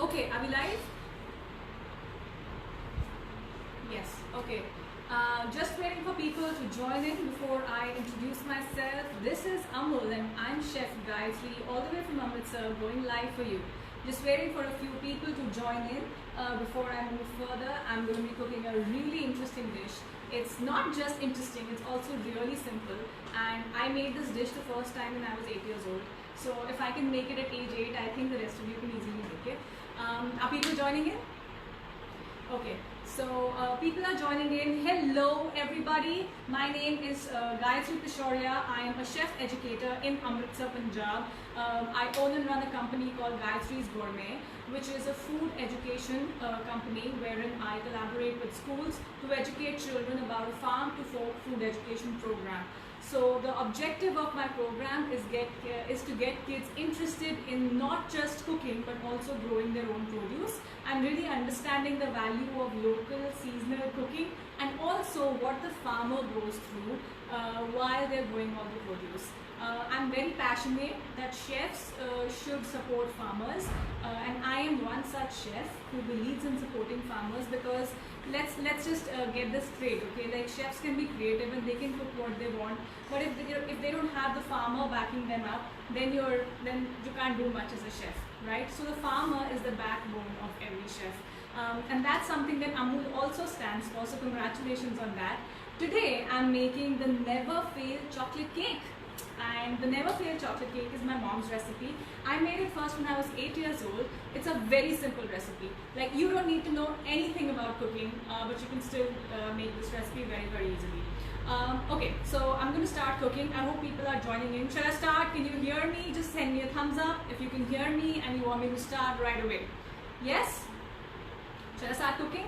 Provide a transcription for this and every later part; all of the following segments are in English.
Okay, are we live? Yes, okay. Just waiting for people to join in before I introduce myself. This is Amul and I'm Chef Gayatri, all the way from Amritsar, going live for you. Just waiting for a few people to join in before I move further. I'm going to be cooking a really interesting dish. It's not just interesting, it's also really simple. And I made this dish the first time when I was 8 years old. So if I can make it at age 8, I think the rest of you can easily make it. Are people joining in? Okay, so people are joining in. Hello everybody, my name is Gayatri Pishoria. I am a chef educator in Amritsar, Punjab. I own and run a company called Gayatri's Gourmet, which is a food education company wherein I collaborate with schools to educate children about a farm to fork food education program. So the objective of my program is to get kids interested in not just cooking but also growing their own produce and really understanding the value of local seasonal cooking and also what the farmer goes through while they're growing all the produce. I'm very passionate that chefs should support farmers and I am one such chef who believes in supporting farmers because let's just get this straight, okay? Like chefs can be creative and they can cook what they want, but if they don't have the farmer backing them up, then you can't do much as a chef, right? So the farmer is the backbone of every chef, and that's something that Amul also stands for. So congratulations on that. Today I'm making the Never Fail chocolate cake. And the Never Fail chocolate cake is my mom's recipe. I made it first when I was 8 years old. It's a very simple recipe. Like you don't need to know anything about cooking, but you can still make this recipe very, very easily. Okay, so I'm going to start cooking. I hope people are joining in. Shall I start? Can you hear me? Just send me a thumbs up if you can hear me and you want me to start right away. Yes? Shall I start cooking?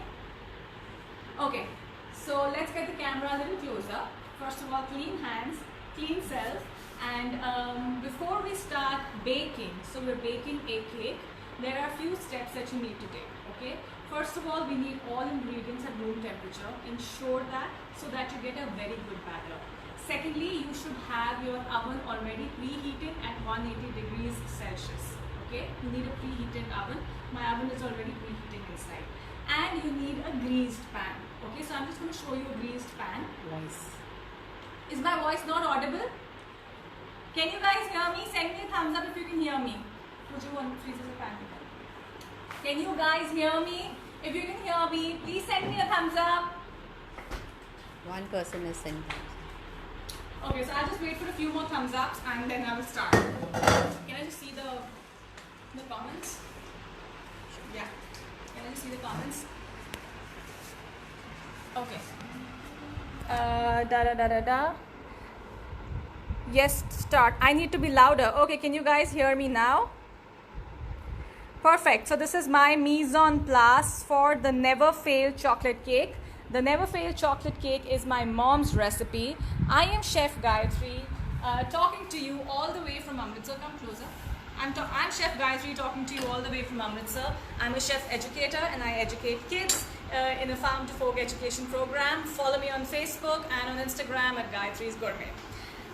Okay, so let's get the camera a little closer. First of all, clean hands, clean self. And before we start baking, so we're baking a cake, there are a few steps that you need to take, okay? First of all, we need all ingredients at room temperature. Ensure that so that you get a very good batter. Secondly, you should have your oven already preheated at 180 degrees Celsius, okay? You need a preheated oven. My oven is already preheating inside. And you need a greased pan, okay? So I'm just going to show you a greased pan. Voice. Is my voice not audible? Can you guys hear me? Send me a thumbs up if you can hear me. Can you guys hear me? If you can hear me, please send me a thumbs up. One person is sending. Okay, so I'll just wait for a few more thumbs ups and then I will start. Can I just see the comments? Yeah. Can I just see the comments? Okay. Yes, start. I need to be louder. Okay, can you guys hear me now? Perfect. So this is my mise en place for the Never Fail chocolate cake. The Never Fail chocolate cake is my mom's recipe. I am Chef Gayatri, talking to you all the way from Amritsar. Come closer. I'm Chef Gayatri talking to you all the way from Amritsar. I'm a chef educator and I educate kids in a farm to fork education program. Follow me on Facebook and on Instagram at Gayatri's Gourmet.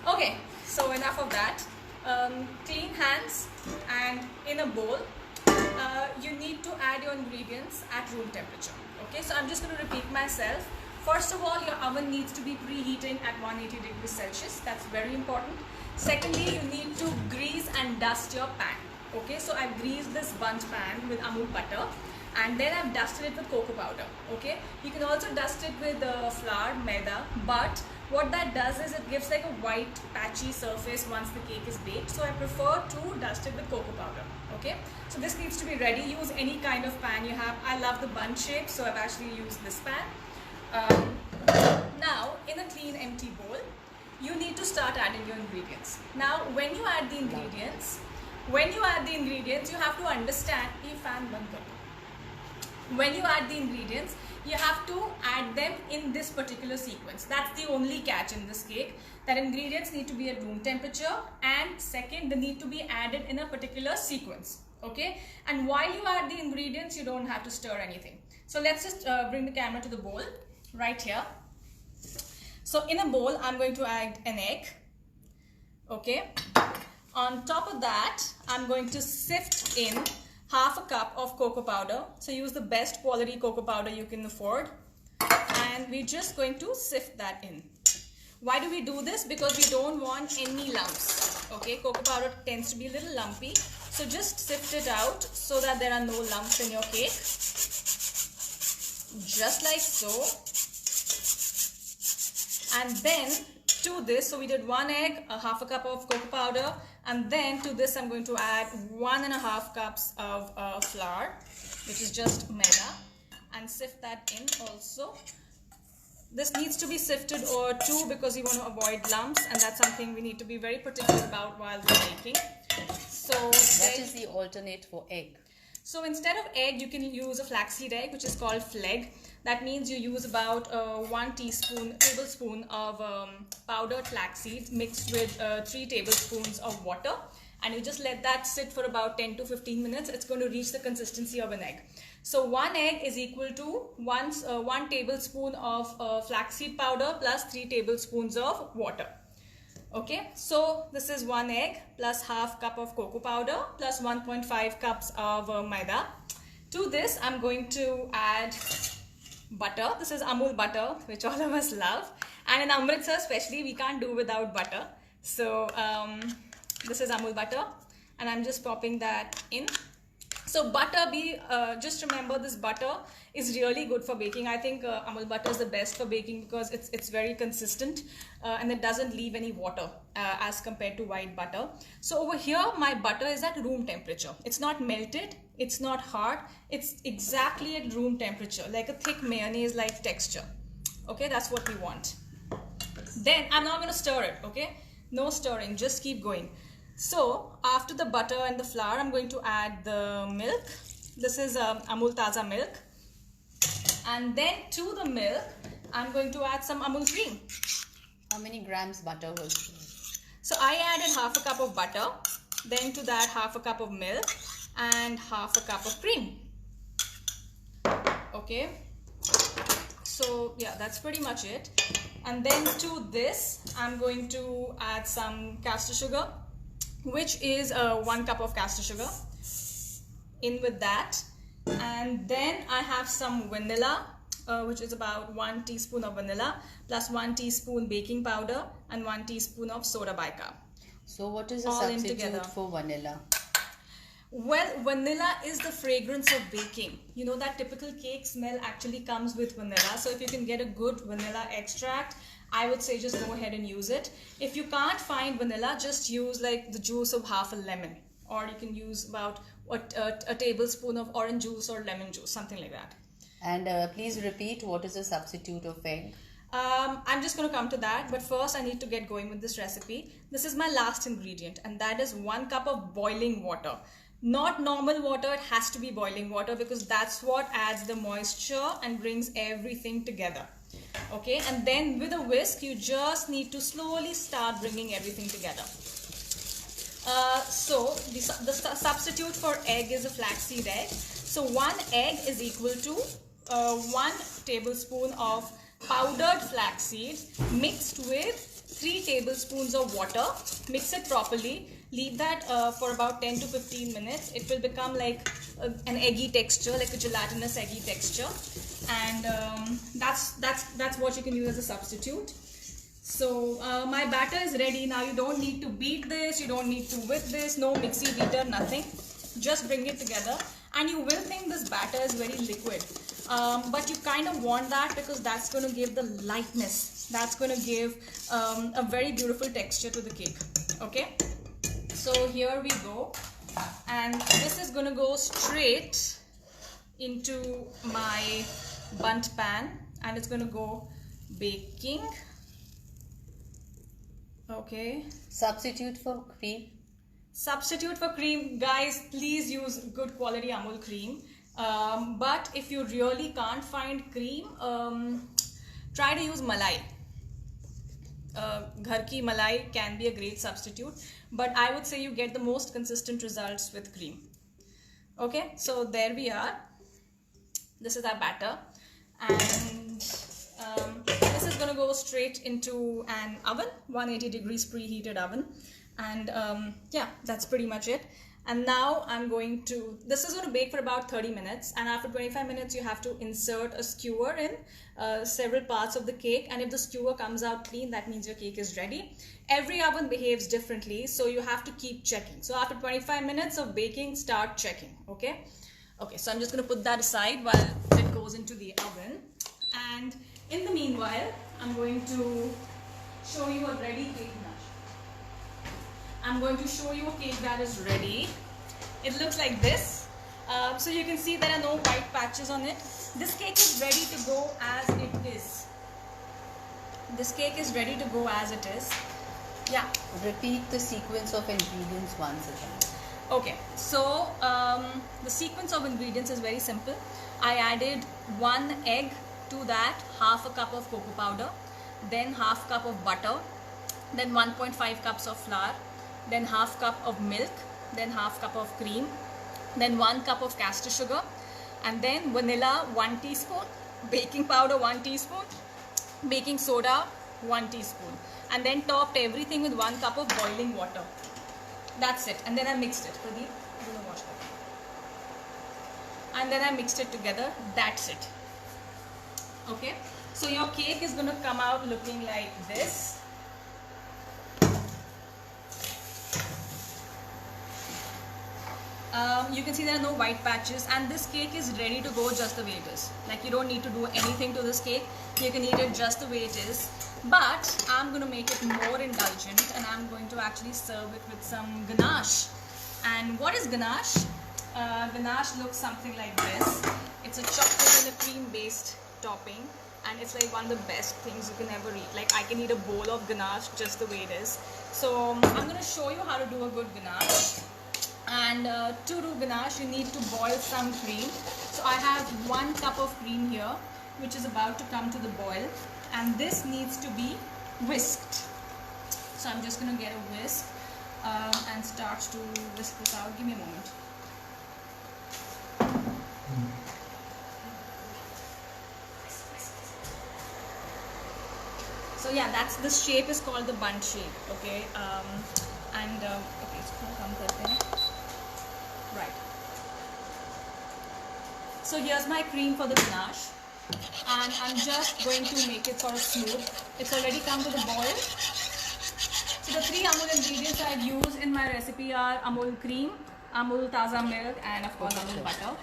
Okay, so enough of that. Clean hands, and in a bowl, you need to add your ingredients at room temperature. Okay, so I'm just going to repeat myself. First of all, your oven needs to be preheating at 180 degrees Celsius. That's very important. Secondly, you need to grease and dust your pan. Okay, so I've greased this bundt pan with Amul butter and then I've dusted it with cocoa powder. Okay, you can also dust it with flour, maida, but what that does is it gives like a white patchy surface once the cake is baked. So I prefer to dust it with cocoa powder. Okay, so this needs to be ready. Use any kind of pan you have. I love the bundt shape, so I've actually used this pan. Now, in a clean empty bowl, you need to start adding your ingredients. Now, when you add the ingredients, you have to understand. When you add the ingredients, you have to add them in this particular sequence. That's the only catch in this cake, that ingredients need to be at room temperature, and second, they need to be added in a particular sequence. Okay, and while you add the ingredients, you don't have to stir anything. So let's just bring the camera to the bowl right here. So in a bowl, I'm going to add an egg. Okay, on top of that, I'm going to sift in half a cup of cocoa powder. So use the best quality cocoa powder you can afford. And we're just going to sift that in. Why do we do this? Because we don't want any lumps. Okay, cocoa powder tends to be a little lumpy. So just sift it out so that there are no lumps in your cake. Just like so. And then to this, so we did 1 egg, a half a cup of cocoa powder, and then to this I'm going to add 1.5 cups of flour, which is just maida, and sift that in also. This needs to be sifted or two because we want to avoid lumps, and that's something we need to be very particular about while we're baking. So what is the alternate for egg? So instead of egg, you can use a flaxseed egg, which is called fleg. That means you use about 1 tablespoon of powdered flax seeds mixed with 3 tablespoons of water, and you just let that sit for about 10 to 15 minutes. It's going to reach the consistency of an egg. So 1 egg is equal to 1 tablespoon of flaxseed powder plus 3 tablespoons of water. Okay, so this is 1 egg plus half cup of cocoa powder plus 1.5 cups of maida. To this, I'm going to add butter. This is Amul butter, which all of us love. And in Amritsar especially, we can't do without butter. So this is Amul butter, and I'm just popping that in. So butter, just remember this butter is really good for baking. I think Amul butter is the best for baking because it's very consistent and it doesn't leave any water as compared to white butter. So over here, my butter is at room temperature. It's not melted, it's not hard, it's exactly at room temperature, like a thick mayonnaise-like texture. Okay, that's what we want. Then I'm not going to stir it, okay? No stirring, just keep going. So after the butter and the flour, I'm going to add the milk. This is Amul Taza milk. And then to the milk, I'm going to add some Amul cream. How many grams butter was there? So I added half a cup of butter, then to that half a cup of milk and half a cup of cream. Okay. So yeah, that's pretty much it. And then to this, I'm going to add some castor sugar, which is 1 cup of castor sugar. In with that. And then I have some vanilla, which is about 1 teaspoon of vanilla plus 1 teaspoon baking powder and 1 teaspoon of soda bicarb. So what is the All in substitute together. for vanilla? Well, vanilla is the fragrance of baking. You know, that typical cake smell actually comes with vanilla. So if you can get a good vanilla extract, I would say just go ahead and use it. If you can't find vanilla, just use like the juice of half a lemon, or you can use about a tablespoon of orange juice or lemon juice, something like that. And please repeat, what is the substitute of egg? I'm just going to come to that, but first I need to get going with this recipe. This is my last ingredient, and that is 1 cup of boiling water. Not normal water, it has to be boiling water because that's what adds the moisture and brings everything together. Okay, and then with a whisk, you just need to slowly start bringing everything together. So the substitute for egg is a flaxseed egg. So 1 egg is equal to 1 tablespoon of powdered flaxseed mixed with 3 tablespoons of water. Mix it properly. Leave that for about 10 to 15 minutes. It will become like an eggy texture, like a gelatinous eggy texture. And that's what you can use as a substitute. So my batter is ready. Now you don't need to beat this, you don't need to whip this, no mixie beater, nothing. Just bring it together. And you will think this batter is very liquid. But you kind of want that because that's going to give the lightness. That's going to give a very beautiful texture to the cake. Okay. So here we go. And this is going to go straight into my bundt pan. And it's going to go baking. Okay. Substitute for cream? Substitute for cream, guys, please use good quality Amul cream. But if you really can't find cream, try to use malai. Ghar ki malai can be a great substitute, but I would say you get the most consistent results with cream. Okay, so there we are. This is our batter, and this is going to go straight into an oven, 180 degrees preheated oven. And yeah, that's pretty much it. And now I'm going to, this is going to bake for about 30 minutes, and after 25 minutes you have to insert a skewer in several parts of the cake, and if the skewer comes out clean, that means your cake is ready. Every oven behaves differently, so you have to keep checking. So after 25 minutes of baking, start checking. Okay, so I'm just going to put that aside while it goes into the oven. And in the meanwhile, I'm going to show you a ready cake now. I'm going to show you a cake that is ready. It looks like this. So you can see there are no white patches on it. This cake is ready to go as it is. This cake is ready to go as it is. Yeah. Repeat the sequence of ingredients once again. Okay, so the sequence of ingredients is very simple. I added 1 egg, to that half a cup of cocoa powder, then half cup of butter, then 1.5 cups of flour, then half cup of milk, then half cup of cream, then 1 cup of caster sugar, and then vanilla 1 teaspoon, baking powder 1 teaspoon, baking soda 1 teaspoon, and then topped everything with 1 cup of boiling water. That's it. And then I mixed it. Pradeep, I'm gonna wash that. And then I mixed it together. That's it. Okay, so your cake is going to come out looking like this. You can see there are no white patches, and this cake is ready to go just the way it is. Like, you don't need to do anything to this cake. You can eat it just the way it is. But I'm going to make it more indulgent, and I'm going to actually serve it with some ganache. And what is ganache? Ganache looks something like this. It's a chocolate and a cream based topping, and it's like one of the best things you can ever eat. Like, I can eat a bowl of ganache just the way it is. So I'm going to show you how to do a good ganache. And to do ganache, you need to boil some cream. So I have 1 cup of cream here, which is about to come to the boil, and this needs to be whisked. So I'm just going to get a whisk and start to whisk this out. Give me a moment. So yeah, that's, this shape is called the bun shape. Okay, okay, it's gonna come there. Right. So here's my cream for the ganache, and I'm just going to make it sort of smooth. It's already come to the boil. So the 3 Amul ingredients I've used in my recipe are Amul cream, Amul taza milk, and of course Amul butter.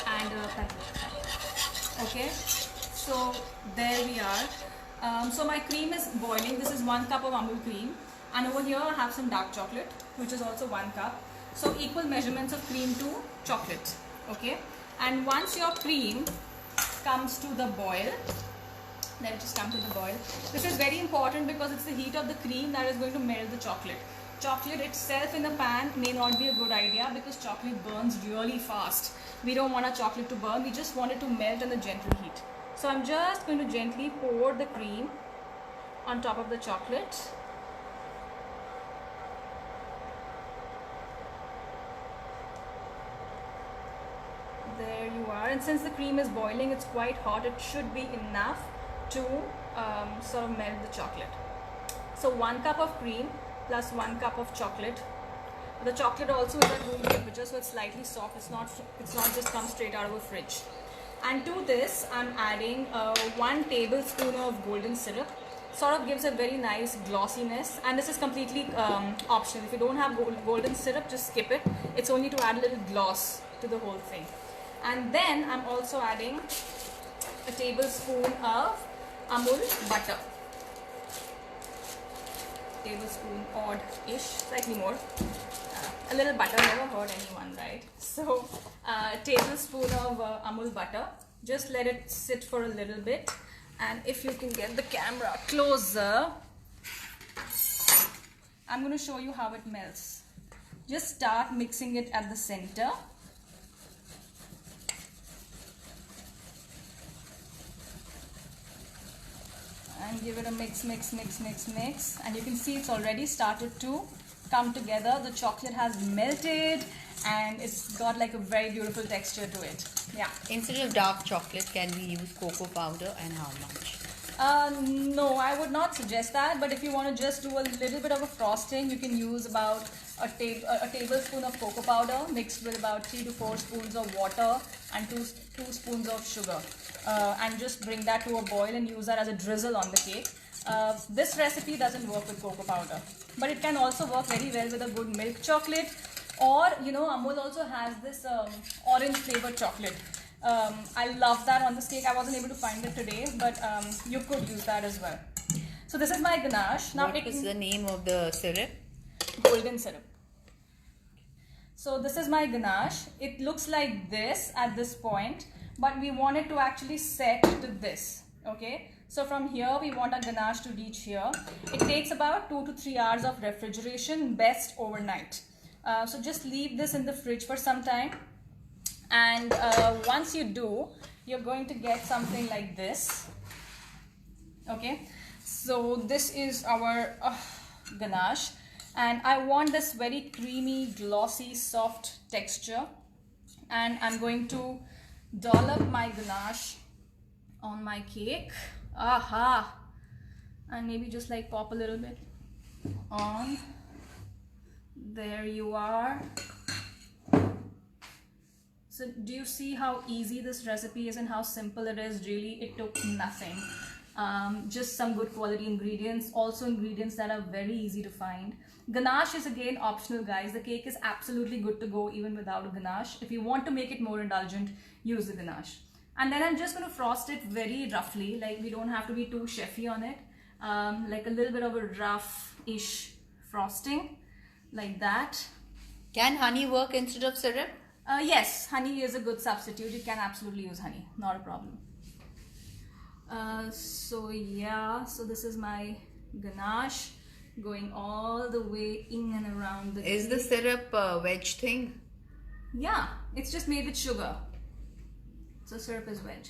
And okay, so there we are. So my cream is boiling. This is 1 cup of Amul cream, and over here I have some dark chocolate, which is also 1 cup. So equal measurements of cream to chocolate. Okay, and once your cream comes to the boil, let it just come to the boil. This is very important because it's the heat of the cream that is going to melt the chocolate. Chocolate itself in a pan may not be a good idea because chocolate burns really fast. We don't want our chocolate to burn, we just want it to melt in a gentle heat. So I'm just going to gently pour the cream on top of the chocolate. There you are. And since the cream is boiling, it's quite hot, it should be enough to sort of melt the chocolate. So 1 cup of cream plus 1 cup of chocolate. The chocolate also is at room temperature, so it's slightly soft. It's not just come straight out of a fridge. And to this, I'm adding 1 tablespoon of golden syrup. Sort of gives a very nice glossiness, and this is completely optional. If you don't have golden syrup, just skip it. It's only to add a little gloss to the whole thing. And then I'm also adding a tablespoon of Amul butter. Tablespoon odd-ish, slightly more. A little butter never hurt anyone, right? So tablespoon of Amul butter. Just let it sit for a little bit, and if you can get the camera closer, I'm going to show you how it melts. Just start mixing it at the center. And give it a mix, and you can see it's already started to come together. The chocolate has melted and it's got like a very beautiful texture to it. Yeah. Instead of dark chocolate, can we use cocoa powder, and how much? No, I would not suggest that. But if you want to just do a little bit of a frosting, you can use about a tablespoon of cocoa powder mixed with about 3 to 4 spoons of water and two spoons of sugar, and just bring that to a boil and use that as a drizzle on the cake. This recipe doesn't work with cocoa powder, but it can also work very well with a good milk chocolate, or Amul also has this orange flavored chocolate. I love that on this cake. I wasn't able to find it today, but you could use that as well. So this is my ganache. Now What is the name of the syrup? Golden syrup. So this is my ganache. It looks like this at this point, but we want it to actually set to this. Okay. So from here we want our ganache to reach here. It takes about 2 to 3 hours of refrigeration, best overnight. So just leave this in the fridge for some time. And once you do, you're going to get something like this. Okay, so this is our ganache, and I want this very creamy, glossy, soft texture. And I'm going to dollop my ganache on my cake. Aha! And maybe just like pop a little bit on. There you are. So do you see how easy this recipe is and how simple it is? Really, it took nothing. Just some good quality ingredients, also ingredients that are very easy to find. Ganache is again optional, guys. The cake is absolutely good to go even without a ganache. If you want to make it more indulgent, use the ganache. And then I'm just going to frost it very roughly, like we don't have to be too chefy on it. Like a little bit of a rough-ish frosting, like that. Can honey work instead of syrup? Yes, honey is a good substitute. You can absolutely use honey, not a problem. So yeah, so this is my ganache going all the way in and around the Is cake. the syrup a veg thing? Yeah, it's just made with sugar. So syrup is veg.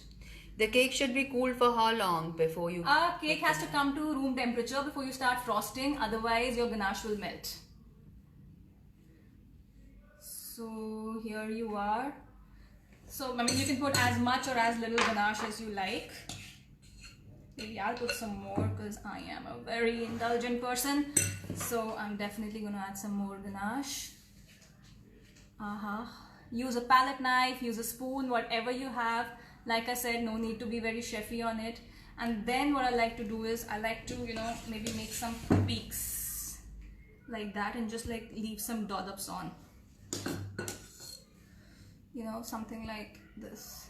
The cake should be cooled for how long before you... Cake has to come to room temperature before you start frosting, otherwise your ganache will melt. So here you are. So I mean, you can put as much or as little ganache as you like. Maybe I'll put some more because I am a very indulgent person. So I'm definitely going to add some more ganache. Use a palette knife, use a spoon, whatever you have. Like I said, no need to be very chefy on it. And then what I like to do is I like to, maybe make some peaks like that and just like leave some dollops on. Something like this.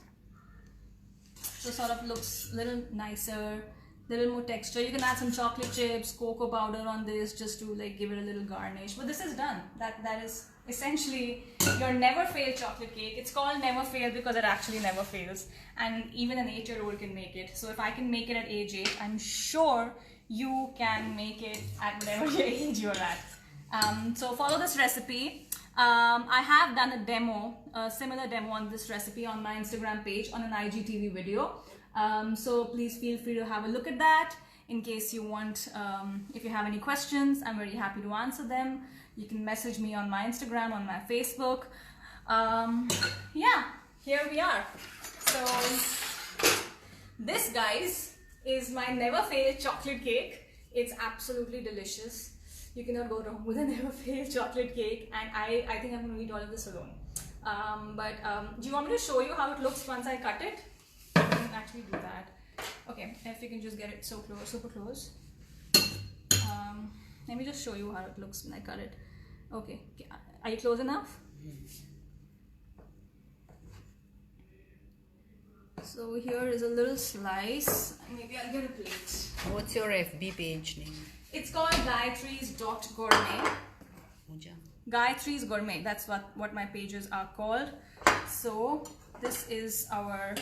So sort of looks a little nicer, little more texture. You can add some chocolate chips, cocoa powder on this just to like give it a little garnish. But this is done. That is essentially your never fail chocolate cake. It's called never fail because it actually never fails. And even an 8-year-old can make it. So if I can make it at age 8, I'm sure you can make it at whatever age you're at. So follow this recipe. I have done a similar demo on this recipe on my Instagram page on an IGTV video. So please feel free to have a look at that in case you want, if you have any questions, I'm very happy to answer them. You can message me on my Instagram, on my Facebook. Yeah, here we are. So this, guys, is my never fail chocolate cake. It's absolutely delicious. You cannot go wrong with a never fail chocolate cake, and I think I'm going to eat all of this alone. Do you want me to show you how it looks once I cut it? I can actually do that. Okay, if you can just get it so close, super close. Let me just show you how it looks when I cut it. Okay, are you close enough? So here is a little slice. Maybe I'll get a plate. What's your FB page name? It's called Gayatri's.gourmet. Pooja. Gayatri's Gourmet, that's what my pages are called. So this is our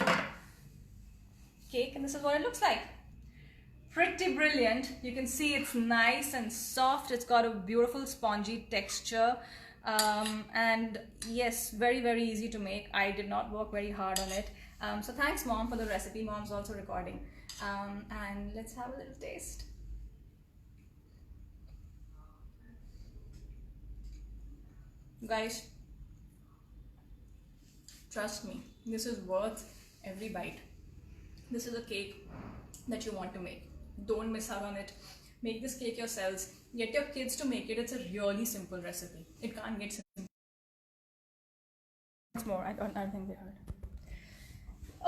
cake and this is what it looks like. Pretty brilliant. You can see it's nice and soft. It's got a beautiful spongy texture. And yes, very, very easy to make. I did not work very hard on it. So thanks, Mom, for the recipe. Mom's also recording. And let's have a little taste. Guys, trust me, this is worth every bite. This is a cake that you want to make. Don't miss out on it. Make this cake yourselves. Get your kids to make it. It's a really simple recipe. It can't get simple. It's more. I don't think they heard.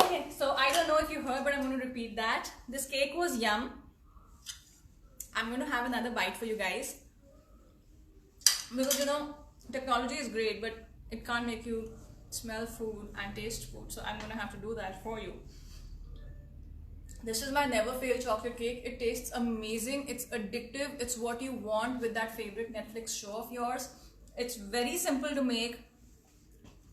Okay, so I don't know if you heard, but I'm going to repeat that. This cake was yum. I'm going to have another bite for you guys. Because technology is great, but it can't make you smell food and taste food. So I'm going to have to do that for you. This is my never fail chocolate cake. It tastes amazing. It's addictive. It's what you want with that favorite Netflix show of yours. It's very simple to make.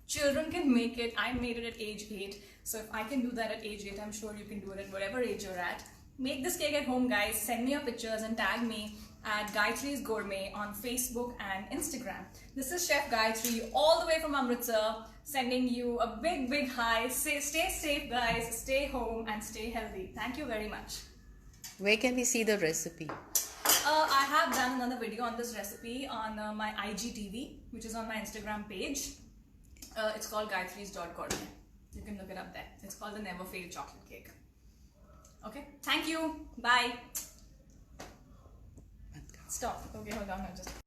Children can make it. I made it at age 8. So if I can do that at age 8, I'm sure you can do it at whatever age you're at. Make this cake at home, guys. Send me your pictures and tag me at Gayatri's Gourmet on Facebook and Instagram. This is Chef Gayatri all the way from Amritsar, sending you a big hi. Stay safe, guys. Stay home and stay healthy. Thank you very much. Where can we see the recipe? I have done another video on this recipe on my IGTV, which is on my Instagram page. It's called Gayatri's.gourmet. You can look it up there. It's called the Never Fail Chocolate Cake. Okay, thank you. Bye. Stop. Okay, hold on.